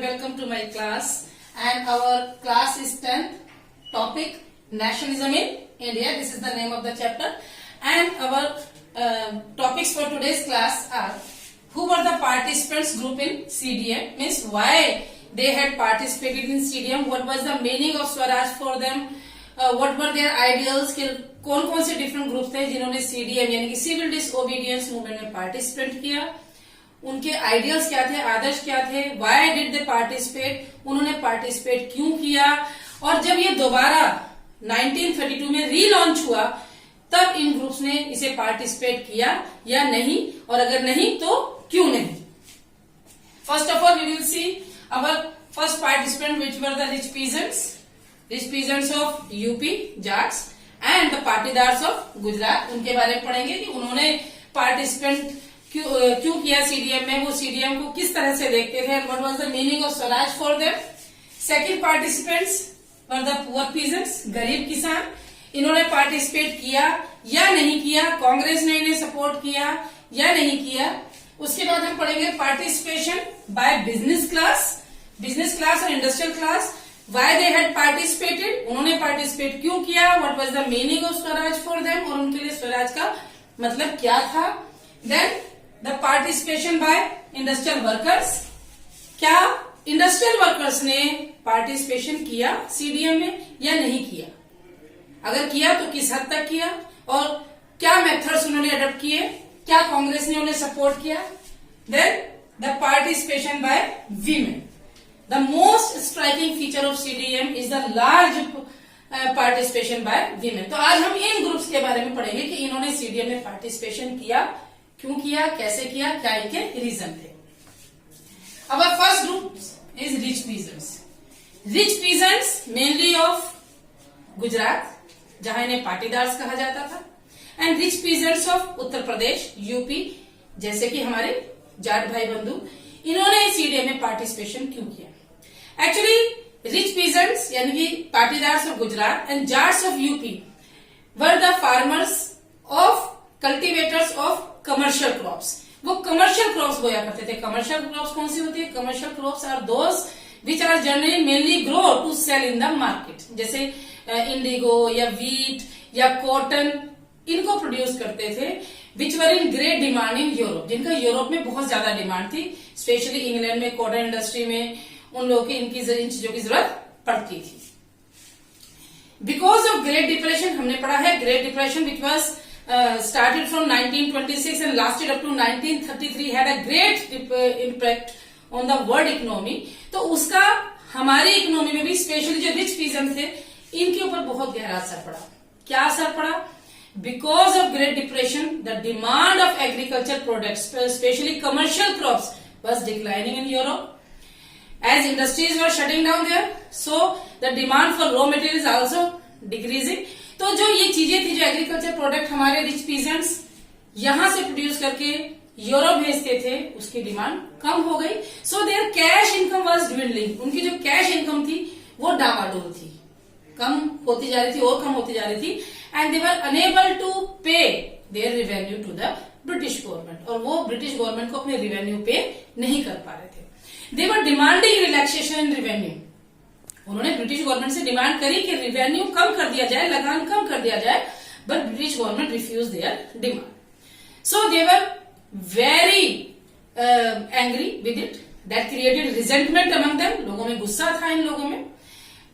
welcome to my class, and our class is 10th topic nationalism in India. This is the name of the chapter, and our topics for today's class are who were the participants group in CDM, means why they had participated in CDM, what was the meaning of Swaraj for them, what were their ideals, कौन कौन से different group थे जिन्होंने CDM यानी कि civil disobedience movement में participate किया, उनके आइडियल्स क्या थे, आदर्श क्या थे, व्हाई डिड दे पार्टिसिपेट, उन्होंने पार्टिसिपेट क्यों किया, और जब ये दोबारा 1932 में रीलॉन्च हुआ तब इन ग्रुप्स ने इसे पार्टिसिपेट किया या नहीं, और अगर नहीं तो क्यों नहीं. First of all we will see our first participant which were the rich peasants of UP Jats and the Patidars of Gujarat. उनके बारे में पढ़ेंगे कि उन्होंने पार्टिसिपेंट क्यों किया सीडीएम में, वो सीडीएम को किस तरह से देखते थे, what was the meaning of Swaraj for them. Second participants were the poor peasants, गरीब किसान. इन्होंने पार्टिसिपेट किया या नहीं किया, कांग्रेस ने इन्हें सपोर्ट किया या नहीं किया. उसके बाद हम पढ़ेंगे पार्टिसिपेशन बाय बिजनेस क्लास और industrial class. Why they had participated, उन्होंने पार्टिसिपेट क्यों किया, what was the meaning of Swaraj for them, और उनके लिए स्वराज का मतलब क्या था. Then the participation by industrial workers, क्या इंडस्ट्रियल वर्कर्स ने पार्टिसिपेशन किया सीडीएम में या नहीं किया, अगर किया तो किस हद तक किया, और क्या मेथड्स उन्होंने अडॉप्ट किए, क्या कांग्रेस ने उन्हें सपोर्ट किया. Then the participation by women. The most striking feature of CDM is the large participation by women. तो आज हम इन ग्रुप्स के बारे में पढ़ेंगे कि इन्होंने CDM में पार्टिसिपेशन किया, क्यों किया, कैसे किया, क्या इनके रीजन थे. Our first group is rich peasants mainly of Gujarat, जहां इन्हें पाटीदार्स कहा जाता था, and rich peasants of Uttar Pradesh, UP, जैसे कि हमारे जाट भाई बंधु. इन्होंने सीडीएम में पार्टिसिपेशन क्यों किया. एक्चुअली रिच पीजेंट्स यानी कि Patidars of Gujarat and Jats of UP were the farmers of cultivators of commercial crops. वो कमर्शियल क्रॉप्स बोया करते थे. कमर्शियल क्रॉप्स कौन सी होती है, commercial crops are those which are generally mainly grow to sell in the market, जैसे इंडिगो या वीट या कॉटन, इनको प्रोड्यूस करते थे, which were in great demand in Europe, जिनका यूरोप में बहुत ज्यादा डिमांड थी. स्पेशली इंग्लैंड में कॉटन इंडस्ट्री में उन लोगों की इन चीजों की जरूरत पड़ती थी. बिकॉज ऑफ ग्रेट डिप्रेशन, हमने पढ़ा है great depression which was started from 1926 and lasted up to 1933 had a great impact on the world economy. तो उसका हमारी इकोनॉमी में भी, स्पेशली जो रिच पीजेंट थे, इनके ऊपर बहुत गहरा असर पड़ा. क्या असर पड़ा? Because of Great Depression, the demand of agriculture products, especially commercial crops, was declining in Europe. As industries were shutting down there, so the demand for raw materials is also decreasing. तो जो ये चीजें थी, जो agriculture product हमारे rich peasants यहां से produce करके यूरोप भेजते थे, उसकी डिमांड कम हो गई. So their cash income was dwindling. उनकी जो कैश इनकम थी वो डामाडोल थी, कम होती जा रही थी और कम होती जा रही थी. And they were unable to pay their revenue to the British government, और वो ब्रिटिश गवर्नमेंट को अपने रिवेन्यू पे नहीं कर पा रहे थे. They were demanding relaxation in revenue. उन्होंने ब्रिटिश गवर्नमेंट से डिमांड करी कि रिवेन्यू कम कर दिया जाए, लगान कम कर दिया जाए, but British government refuse their demand. So they were very angry with it. That created resentment among them. लोगों में गुस्सा था इन लोगों में.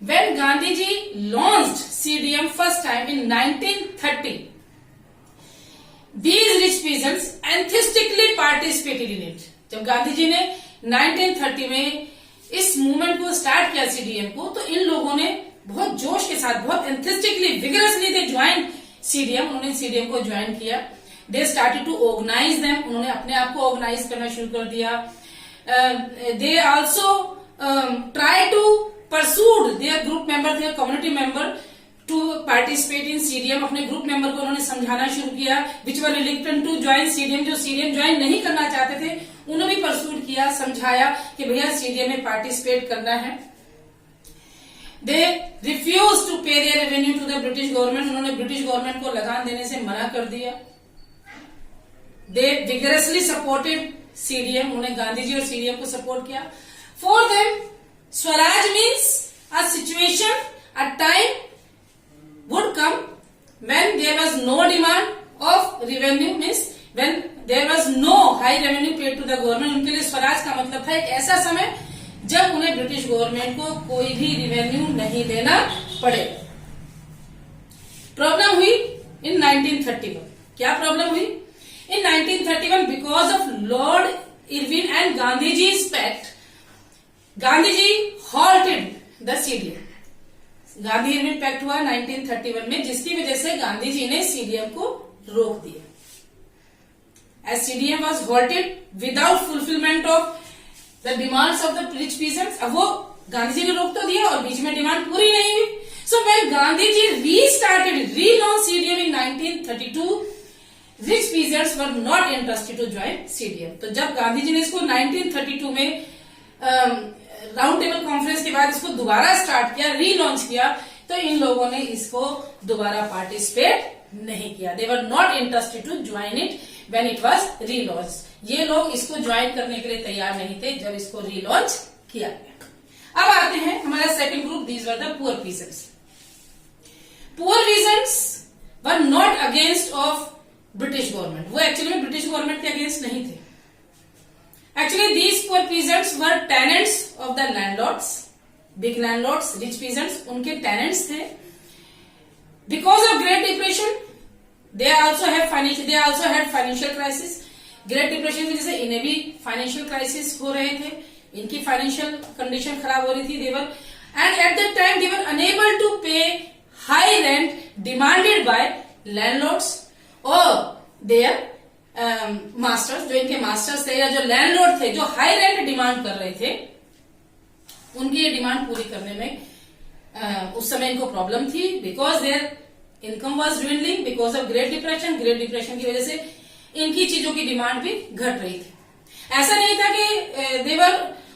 When Gandhiji launched CDM first time in 1930, these rich peasants enthusiastically participated in it. जब गांधी जी ने 1930 में इस मूवमेंट को स्टार्ट किया सीडीएम को, तो इन लोगों ने बहुत जोश के साथ, बहुत enthusiastically, vigorously they joined CDM. उन्होंने सीडीएम को ज्वाइन किया. They started to organize them. उन्होंने अपने आप को ऑर्गेनाइज करना शुरू कर दिया. They also try to pursued their group member, their community member to participate in CDM. अपने ग्रुप मेंबर को उन्होंने समझाना शुरू किया. which were reluctant to join CDM, जो CDM ज्वाइन नहीं करना चाहते थे, उन्हें भी परसूड किया, समझाया कि भैया CDM में पार्टिसिपेट करना है. They refused to pay their revenue to the British government. उन्होंने ब्रिटिश गवर्नमेंट को लगान देने से मना कर दिया. They vigorously supported CDM. उन्होंने गांधी जी और CDM को सपोर्ट किया. For them, Swaraj means a situation, a time would come when there was no demand of revenue, means when there was no high revenue paid to the government. उनके लिए स्वराज का मतलब था एक ऐसा समय जब उन्हें ब्रिटिश गवर्नमेंट को कोई भी रेवेन्यू नहीं देना पड़े. प्रॉब्लम हुई इन 1931. क्या प्रॉब्लम हुई in 1931? Because of Lord Irwin and Gandhi ji pact, Gandhi ji halted the CDM. Gandhi Irwin pact हुआ 1931 में, जिसकी वजह से गांधी जी ने सीडीएम को रोक दिया. As CDM was halted without fulfillment of the demands of the rich peasants. अब वो गांधी जी ने रोक तो दिया और बीच में डिमांड पूरी नहीं हुई. So when Gandhi ji relaunched CDM in 1932, rich peasants were not interested to join CDM. तो जब गांधी जी ने इसको 1932 में राउंड टेबल कॉन्फ्रेंस के बाद इसको दोबारा स्टार्ट किया, रीलॉन्च किया, तो इन लोगों ने इसको दोबारा पार्टिसिपेट नहीं किया. They were not interested to join it when it was relaunched. ये लोग इसको ज्वाइन करने के लिए तैयार नहीं थे जब इसको रीलॉन्च किया गया. अब आते हैं हमारा second group. These were the poor peasants. Poor peasants were not against of British government. वो एक्चुअली में ब्रिटिश गवर्नमेंट के अगेंस्ट नहीं थे. Actually these poor peasants were tenants of the landlords. Big landlords, rich peasants उनके tenants थे. Because of great depression they also had financial crisis. Great depression की वजह से इन्हें भी फाइनेंशियल क्राइसिस हो रहे थे. इनकी फाइनेंशियल कंडीशन खराब हो रही थी. They were and at that time they were unable to pay high rent demanded by landlords और देयर मास्टर्स. जो इनके मास्टर्स थे या जो लैंडलॉर्ड थे जो हाई रेंट डिमांड कर रहे थे, उनकी ये डिमांड पूरी करने में उस समय इनको प्रॉब्लम थी. Because there income was dwindling because of great depression. Great depression की वजह से इनकी चीजों की डिमांड भी घट रही थी. ऐसा नहीं था कि देवर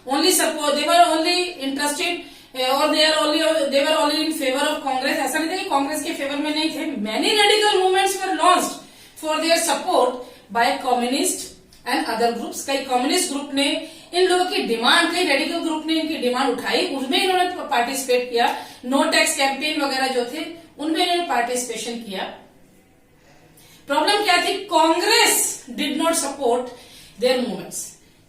ओनली इंटरेस्टेड और they were only in favour of Congress. ऐसा नहीं था कि कांग्रेस के फेवर में नहीं थे. Many radical movements were launched for their support bye communist and other groups. कई कम्युनिस्ट ग्रुप ने इन लोगों की डिमांड, कई रेडिकल ग्रुप ने इनकी डिमांड उठाई, उसमें इन्होंने पार्टिसिपेट किया. नो टैक्स कैंपेन वगैरह जो थे उनमें इन्होंने पार्टिसिपेशन किया. प्रॉब्लम क्या थी? Congress did not support their movements.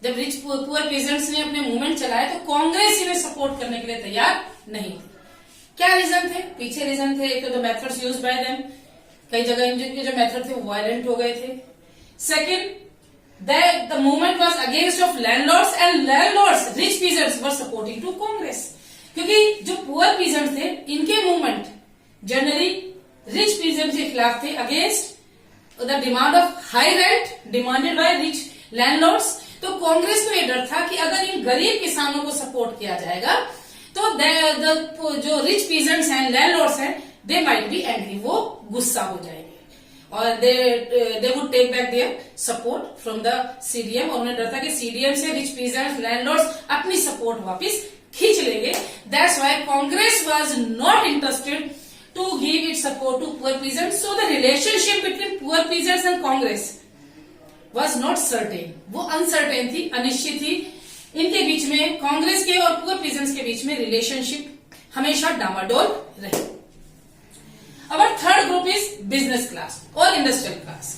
जब रिच पुअर पीजेंट्स ने अपने मूवमेंट चलाए तो कांग्रेस इन्हें सपोर्ट करने के लिए तैयार नहीं थी. क्या रीजन थे? पीछे रीजन थे. एक तो मेथड्स यूज्ड बाय देम, कई जगह इनके जो मेथड थे वो वायलेंट हो गए थे. Second, the movement was against of landlords and landlords, rich peasants were supporting to Congress. क्योंकि जो पुअर पीजेंट थे इनके मूवमेंट जनरली रिच पीजेंट के खिलाफ थे, against the demand of high rent demanded by rich landlords. तो कांग्रेस को यह डर था कि अगर इन गरीब किसानों को सपोर्ट किया जाएगा तो जो रिच पीजेंट्स हैं, लैंडलॉर्ड्स हैं, दे माइट बी एंग्री, वो गुस्सा हो जाएंगे और they would take back their support from the CDM. और उन्हें डर था कि सीडीएम से रिच पीजेंट्स, लैंडलॉर्ड्स अपनी सपोर्ट वापस खींच लेंगे. That's why Congress was not interested to give its support to poor peasants. So the relationship between poor peasants and Congress was not certain. वो uncertain थी, अनिश्चित थी. इनके बीच में, कांग्रेस के और poor peasants के बीच में रिलेशनशिप हमेशा डामाडोल रही. Our third group is business class or industrial class.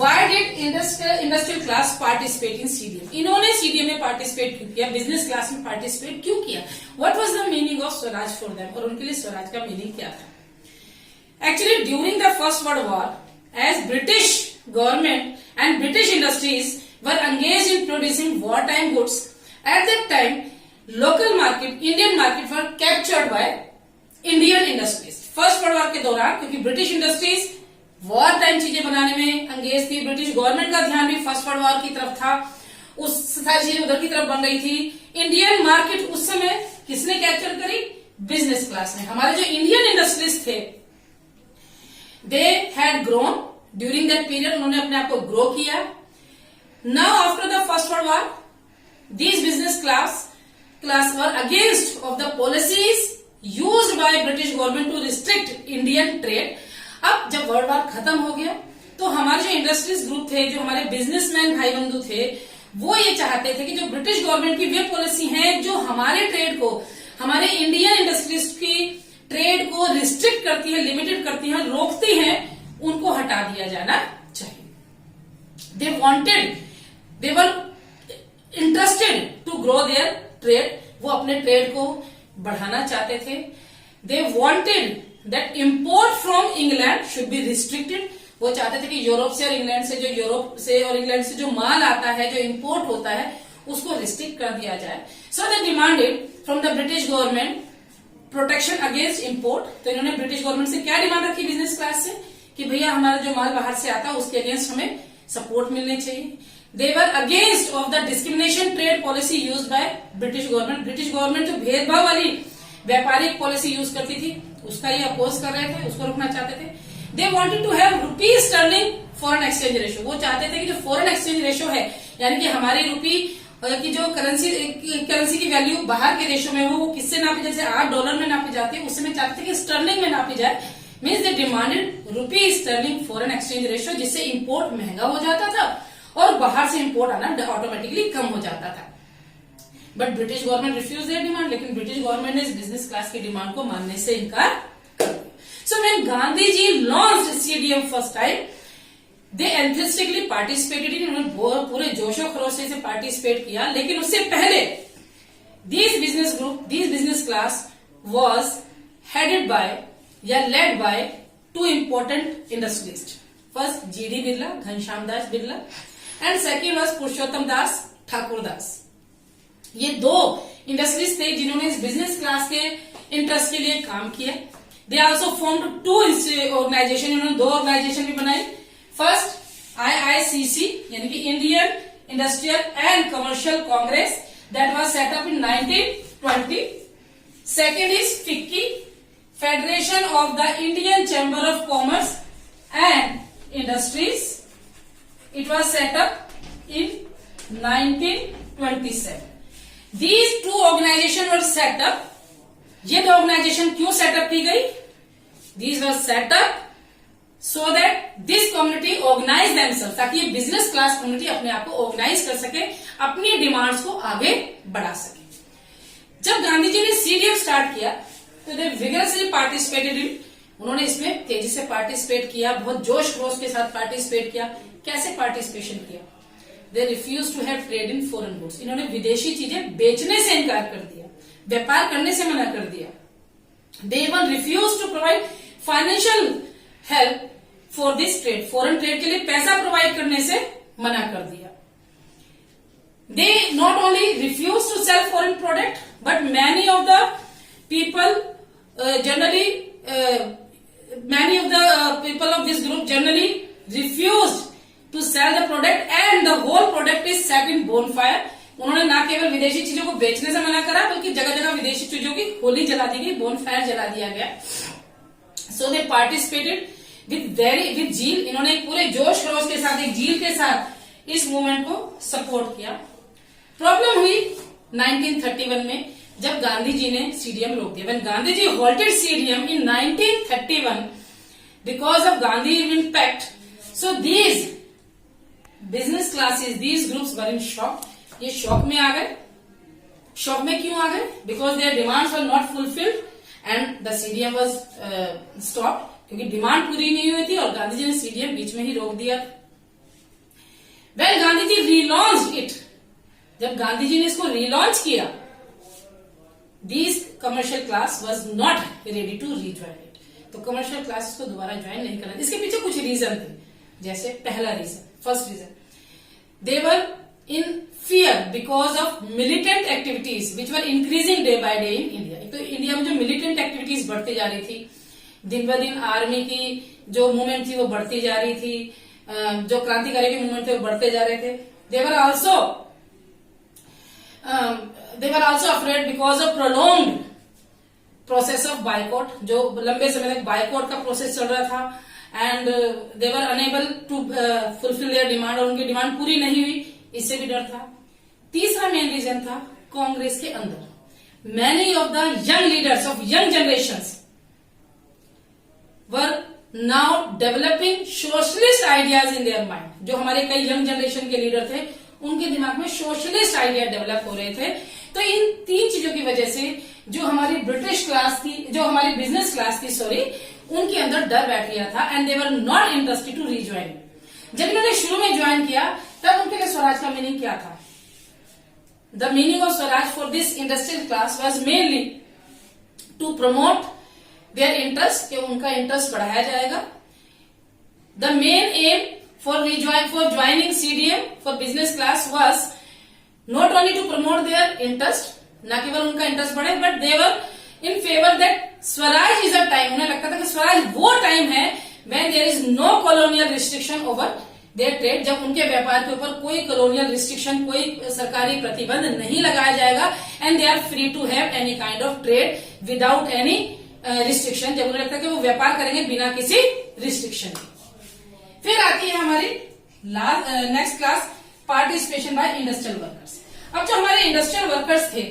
Why did industrial class participate in CDM? इन्होंने CDM में पार्टिसिपेट क्यों किया? बिजनेस क्लास में पार्टिसिपेट क्यों किया? What was the meaning of Swaraj for them? और उनके लिए स्वराज का मीनिंग क्या था? Actually, during the First World War, as British government and British industries were engaged in producing wartime goods, at that time, local market, Indian market were captured by Indian industries. First World War के दौरान, क्योंकि British industries war time चीजें बनाने में अंगेज थी, British government का ध्यान भी फर्स्ट वर्ल्ड वॉर की तरफ था, उस सारी चीजें उधर की तरफ बन रही थी. इंडियन मार्केट उस समय किसने कैप्चर करी? बिजनेस क्लास ने. हमारे जो इंडियन इंडस्ट्रीज थे, they had grown during that period, उन्होंने अपने आप को ग्रो किया. Now after the first world war, these business class were against of the policies used by British government to restrict Indian trade. अब जब world war खत्म हो गया तो हमारे जो इंडस्ट्रीज ग्रुप थे, जो हमारे बिजनेसमैन भाई बंधु थे, वो ये चाहते थे कि जो ब्रिटिश गवर्नमेंट की वे पॉलिसी है जो हमारे ट्रेड को, हमारे इंडियन इंडस्ट्रीज की ट्रेड को रिस्ट्रिक्ट करती है, लिमिटेड करती है, रोकती है, उनको हटा दिया जाना चाहिए। They were interested to grow their trade, वो अपने ट्रेड को बढ़ाना चाहते थे। They wanted that import from England should be restricted, वो चाहते थे कि यूरोप से और इंग्लैंड से, जो यूरोप से और इंग्लैंड से जो माल आता है, जो इंपोर्ट होता है, उसको रिस्ट्रिक्ट कर दिया जाए। So they demanded from the British government protection against import. तो इन्होंने ब्रिटिश गवर्नमेंट से क्या डिमांड रखी बिजनेस क्लास से कि भैया हमारा जो माल बाहर से आता है उसके अगेंस्ट हमें सपोर्ट मिलने चाहिए। They were against of the discrimination trade policy use by British government. British government जो भेदभाव वाली व्यापारिक पॉलिसी यूज करती थी उसका ये अपोज कर रहे थे, उसको रोकना चाहते थे। They wanted to have rupees sterling foreign exchange ratio, वो चाहते थे कि जो फॉरेन एक्सचेंज रेशो है, यानी कि हमारी रुपी की जो करेंसी की वैल्यू बाहर के देशों में वो किससे नापी, जैसे $8 में नापी जाती है, उससे में चाहते थे कि स्टर्लिंग में नापी जाए। Means they demanded rupee sterling foreign exchange ratio, जिससे इंपोर्ट महंगा हो जाता था और बाहर से इंपोर्ट आना ऑटोमेटिकली कम हो जाता था। But British government refuse their demand, लेकिन ब्रिटिश गवर्नमेंट ने इस बिजनेस क्लास की डिमांड को मानने से इनकार कर दिया। So when Gandhi ji launched CDM first time, they enthusiastically participated in, उन्होंने पूरे जोशो खरोश से पार्टिसिपेट किया। लेकिन उससे पहले this business class was headed by या led by two important industrialist. First GD Birla, Ghanshyam Das Birla, and second was Purushottam Das Thakur Das. ये दो इंडस्ट्रीज थे जिन्होंने इस बिजनेस क्लास के इंटरेस्ट के लिए काम किया। They also formed two organisation, इन्होंने दो ऑर्गेनाइजेशन भी बनाई। फर्स्ट IICC यानी कि Indian industrial and commercial Congress, that was set up in 1920। Second is FICCI, federation of the Indian chamber of commerce and industries, it was set up in 1927। These two organizations were set up. ये दो organisation क्यों setup की गई? These were set up so that this community organize themselves, ताकि ये business class community अपने आप को ऑर्गेनाइज कर सके, अपनी डिमांड्स को आगे बढ़ा सके। जब गांधी जी ने सीडीएम स्टार्ट किया तो दे विगरसली पार्टिसिपेटेड इन, उन्होंने इसमें तेजी से पार्टिसिपेट किया, बहुत जोश खरोश के साथ पार्टिसिपेट किया। कैसे पार्टिसिपेशन किया? They refuse to have trade in foreign goods, इन्होंने विदेशी चीजें बेचने से इनकार कर दिया, व्यापार करने से मना कर दिया। They even refuse to provide financial help for this trade, foreign trade के लिए पैसा प्रोवाइड करने से मना कर दिया। They not only refuse to sell foreign product, but many of the people generally of this group generally refused to sell the product and the whole product is set in bonfire. उन्होंने न केवल विदेशी चीजों को बेचने से मना करा, बल्कि जगह जगह विदेशी चीजों की होली जला दी गई, बोनफायर जला दिया गया। सो दे पार्टिसिपेटेड विद जील, इन्होंने पूरे जोश खरोश के साथ, एक जील के साथ इस मूवमेंट को सपोर्ट किया। प्रॉब्लम हुई 1931 में, जब गांधी जी ने सीडीएम रोक दिया। When Gandhi ji halted CDM in 1931 because of Gandhi impact, so these business classes, these groups were in shock, ये शॉक में आ गए। शॉक में क्यों आ गए? Because their demands were not fulfilled and the CDM was stop, क्योंकि डिमांड पूरी नहीं हुई थी और गांधी जी ने सीडीएम बीच में ही रोक दिया। Well Gandhi ji relaunch it, जब गांधी जी ने इसको रीलॉन्च किया, this commercial class was not ready to rejoin it, तो कमर्शियल क्लास को दोबारा ज्वाइन नहीं करना। इसके पीछे कुछ रीजन थे, जैसे पहला reason, first reason, they were in fear because of militant activities which were increasing day by day in India। तो इंडिया में जो militant activities बढ़ती जा रही थी, दिन ब दिन आर्मी की जो मूवमेंट थी वो बढ़ती जा रही थी, जो क्रांतिकारी के मूवमेंट थे वो बढ़ते जा रहे थे। they were also afraid because of prolonged process of boycott, जो लंबे समय तक बाइकआउट का प्रोसेस चल रहा था, and they were unable to fulfill their demand, और उनकी डिमांड पूरी नहीं हुई, इससे भी डर था। तीसरा मेन रीजन था कांग्रेस के अंदर, many of the young leaders of young generations were now developing socialist ideas in their mind. जो हमारे कई यंग जनरेशन के लीडर थे, उनके दिमाग में सोशलिस्ट आइडिया डेवलप हो रहे थे। तो इन 3 चीजों की वजह से जो हमारी ब्रिटिश क्लास थी, जो हमारी बिजनेस क्लास थी सॉरी, उनके अंदर डर बैठ गया था and they were not interested to rejoin. जब इन्होंने शुरू में ज्वाइन किया तब उनके लिए स्वराज का मीनिंग क्या था? The meaning of Swaraj for this industrial class was mainly to promote their interest, कि उनका इंटरेस्ट बढ़ाया जाएगा। The main aim for joining CDM for business class was not only to promote their interest, न केवल उनका interest बढ़े, but they were in favor that Swaraj is a time, उन्हें लगता था कि स्वराज वो टाइम है when there is no colonial restriction over their trade, जब उनके व्यापार के ऊपर कोई colonial restriction, कोई सरकारी प्रतिबंध नहीं लगाया जाएगा, and they are free to have any kind of trade without any restriction, जब उन्हें लगता है कि वो व्यापार करेंगे बिना किसी रिस्ट्रिक्शन के। फिर आती है हमारी next class, participation by industrial workers. अब जो हमारे इंडस्ट्रियल वर्कर्स थे,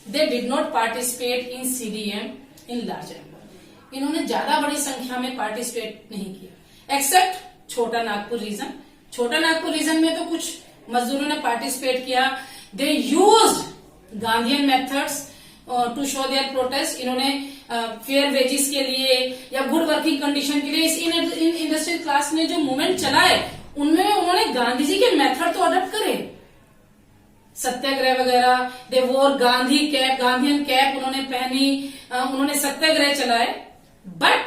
they did not participate in CDM in large number. इन्होंने ज्यादा बड़ी संख्या में पार्टिसिपेट नहीं किया, एक्सेप्ट छोटा नागपुर रीजन। छोटा नागपुर रीजन में तो कुछ मजदूरों ने पार्टिसिपेट किया। They used Gandhian methods to show their protest. इन्होंने फेयर वेजेस के लिए या गुड वर्किंग कंडीशन के लिए इस इंडस्ट्रियल क्लास ने जो मूवमेंट चलाए उनमें उन्होंने गांधी जी के मेथड तो अडॉप्ट करे, सत्याग्रह वगैरह। दे वोर गांधी कैप, गांधीयन कैप उन्होंने पहनी, उन्होंने सत्याग्रह चलाए, but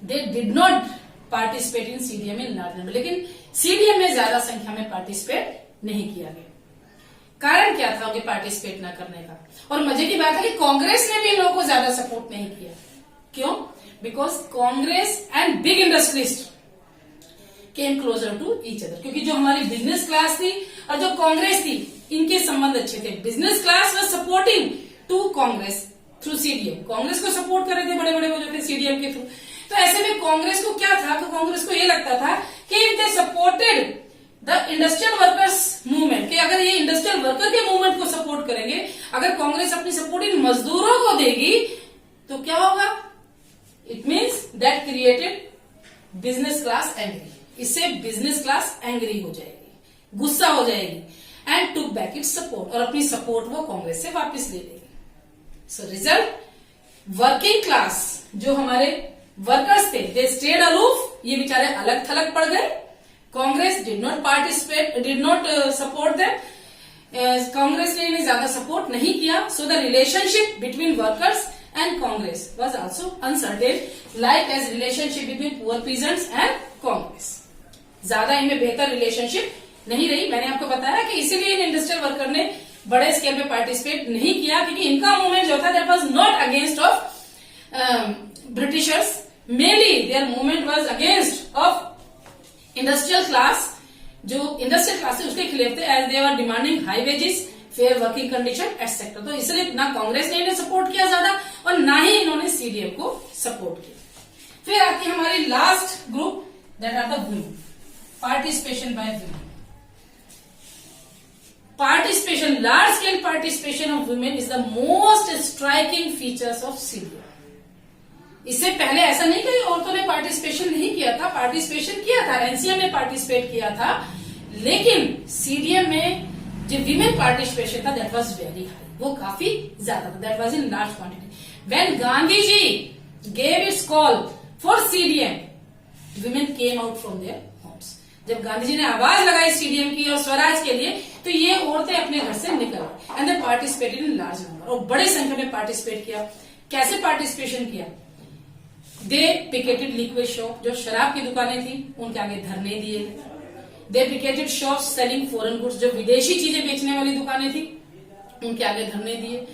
they did not participate in CDM in large number. लेकिन सीडीएम में ज्यादा संख्या में पार्टिसिपेट नहीं किया गया। कारण क्या था उनके पार्टिसिपेट न करने का? और मजे की बात है कि कांग्रेस ने भी इन लोगों को ज्यादा सपोर्ट नहीं किया। क्यों? Because Congress and big industrialist came closer to each other, क्योंकि जो हमारी बिजनेस क्लास थी और जो कांग्रेस थी, इनके संबंध अच्छे थे। Business class was supporting to Congress through CDM, Congress को सपोर्ट कर रहे थे बड़े बड़े वो जो थे सीडीएम के थ्रू। तो ऐसे में कांग्रेस को क्या था, तो कांग्रेस को ये लगता था कि if they supported the industrial workers movement, कि अगर ये इंडस्ट्रियल वर्कर के मूवमेंट को सपोर्ट करेंगे, अगर कांग्रेस अपनी सपोर्ट इन मजदूरों को देगी तो क्या होगा? It means that created business class angry. इससे बिजनेस क्लास एंग्री हो जाएगी, गुस्सा हो जाएगी, and took back it's support, और अपनी सपोर्ट वो कांग्रेस से वापस ले लेगी। सो रिजल्ट, वर्किंग क्लास जो हमारे वर्कर्स थे, दे स्टेड अलूफ, ये बेचारे अलग थलग पड़ गए। Congress did not participate, did not support them, Congress ने इन्हें ज्यादा सपोर्ट नहीं किया। So the relationship between workers and Congress was also uncertain, like as relationship between poor peasants and Congress. ज्यादा इनमें बेहतर रिलेशनशिप नहीं रही। मैंने आपको बताया कि इसीलिए इन इंडस्ट्रियल वर्कर ने बड़े स्केल पे पार्टिसिपेट नहीं किया, क्योंकि इनका मूवमेंट जो था that was not against of Britishers, mainly their movement was against of industrial class. जो इंडस्ट्रियल क्लास है उसके खिलाफ थे, as they are demanding high wages, fair working condition etcetera. तो इसलिए ना कांग्रेस ने इन्हें सपोर्ट किया ज्यादा और ना ही इन्होंने सीडीएम को सपोर्ट किया। फिर आती है हमारी last group, that are the women, participation by women. Participation, large scale participation of women is the most striking features of CDM. इससे पहले ऐसा नहीं कि औरतों ने पार्टिसिपेशन नहीं किया था, पार्टिसिपेशन किया था, एनसीएम में पार्टिसिपेट किया था, लेकिन सीडीएम में जो वीमेन पार्टिसिपेशन था दैट वाज वेरी हाई, वो काफी ज्यादा था, that was in large quantity. When Gandhi ji gave its call for CDM, women came out from their homes. जब गांधी जी ने आवाज लगाई सीडीएम की और स्वराज के लिए, तो ये औरतें अपने घर से निकल आई and they participated in large number, और बड़े संख्या में पार्टिसिपेट किया। कैसे पार्टिसिपेशन किया? दे पिकेटेड लिक्विड शॉप, जो शराब की दुकानें थी उनके आगे धरने दिए। They picketed shop selling foreign goods, जो विदेशी चीजें बेचने वाली दुकानें थी उनके आगे धरने दिए।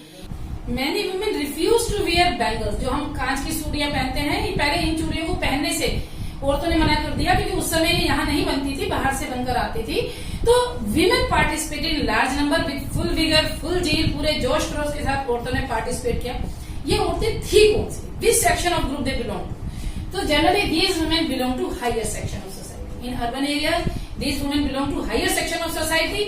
Many women refuse to wear bangles, जो हम कांच की चूड़ियां पहनते हैं, ये पहले इन चूड़ियों को पहनने से औरतों ने मना कर दिया, क्योंकि उस समय ये यहाँ नहीं बनती थी, बाहर से बनकर आती थी। तो women participated in large number with full vigour, full zeal, पूरे जोश खरोश के साथ औरतों ने पार्टिसिपेट किया। ये औरतें थी कौन सी? Which section of group they belong to? तो generally these women belong to higher section of society. In urban areas these women belong to higher section of society,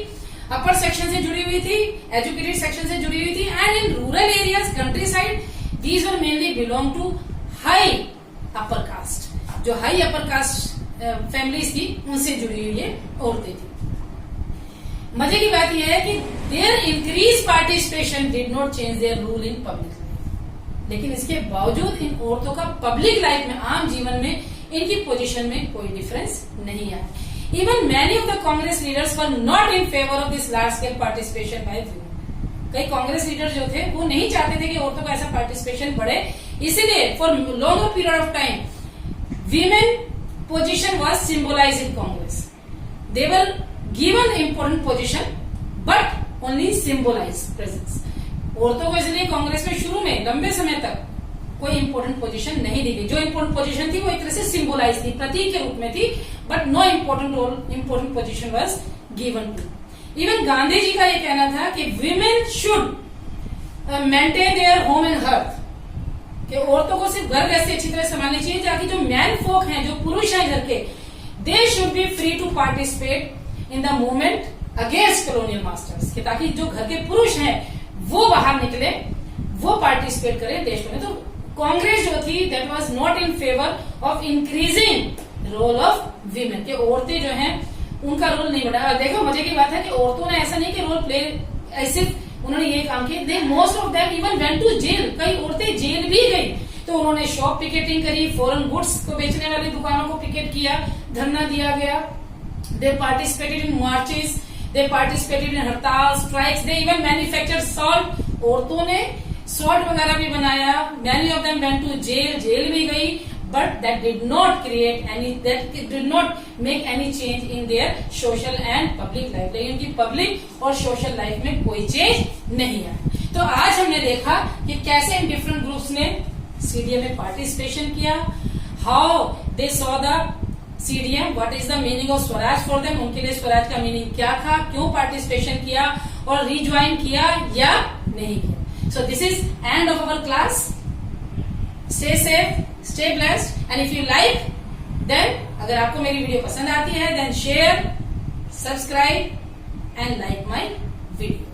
upper section से जुड़ी हुई थी, एजुकेटेड सेक्शन से जुड़ी हुई थी। And in rural areas, countryside, these were mainly belong to high upper caste, जो high upper caste families थी उनसे जुड़ी हुई ये औरतें थी। मजे की बात यह है कि their increase participation did not change their rule in public, लेकिन इसके बावजूद इन औरतों का पब्लिक लाइफ में, आम जीवन में इनकी पोजीशन में कोई डिफरेंस नहीं आया। Even many of the Congress leaders were not in favour of this large scale participation by women. कई कांग्रेस लीडर जो थे वो नहीं चाहते थे कि औरतों का ऐसा पार्टिसिपेशन बढ़े, इसीलिए for longer period of time women position was symbolized in Congress. They were given important position but only symbolize presence. औरतों को इसलिए कांग्रेस में शुरू में लंबे समय तक कोई इंपॉर्टेंट पोजीशन नहीं दी गई। जो इंपॉर्टेंट पोजीशन थी वो एक तरह से सिंबलाइज थी, प्रतीक के रूप में थी, but no important position was given to. Even Gandhi ji का ये कहना था कि women should maintain their home and hearth, कि औरतों को सिर्फ घर कैसे अच्छी तरह संभालनी चाहिए ताकि जो मैन फोक हैं, जो पुरुष हैं घर के, they should be free to participate in the movement against colonial masters, कि ताकि जो घर के पुरुष हैं वो बाहर निकले, वो पार्टिसिपेट करें देश में। तो कांग्रेस जो थी that was not in favour of increasing role of women, कि औरतें जो हैं उनका रोल नहीं बढ़ा। देखो मजे की बात है कि औरतों ने ऐसा नहीं कि रोल प्ले, ऐसे उन्होंने ये काम किया, they most of them even went to jail. कई औरतें जेल भी गई, तो उन्होंने शॉप पिकेटिंग करी, फॉरेन गुड्स को बेचने वाली दुकानों को पिकेट किया, धरना दिया गया। They participated in marches, they participated in हड़ताल, strikes, they even manufactured salt. औरतों ने सॉल्ट वगैरह भी बनाया। Many of them went to jail, jail भी गई, but that did not make any change in their social and public life। लेकिन उनकी पब्लिक और सोशल लाइफ में कोई चेंज नहीं आया। तो आज हमने देखा कि कैसे इन डिफरेंट ग्रुप्स ने सीडीएम में पार्टिसिपेशन किया, how they saw the CDM, what is the meaning of Swaraj for them, उनके लिए स्वराज का मीनिंग क्या था, क्यों पार्टिसिपेशन किया और रिज्वाइन किया या नहीं किया। So this is end of our class. Stay safe, stay blessed, and if you like, then अगर आपको मेरी वीडियो पसंद आती है, then share, subscribe and like my video.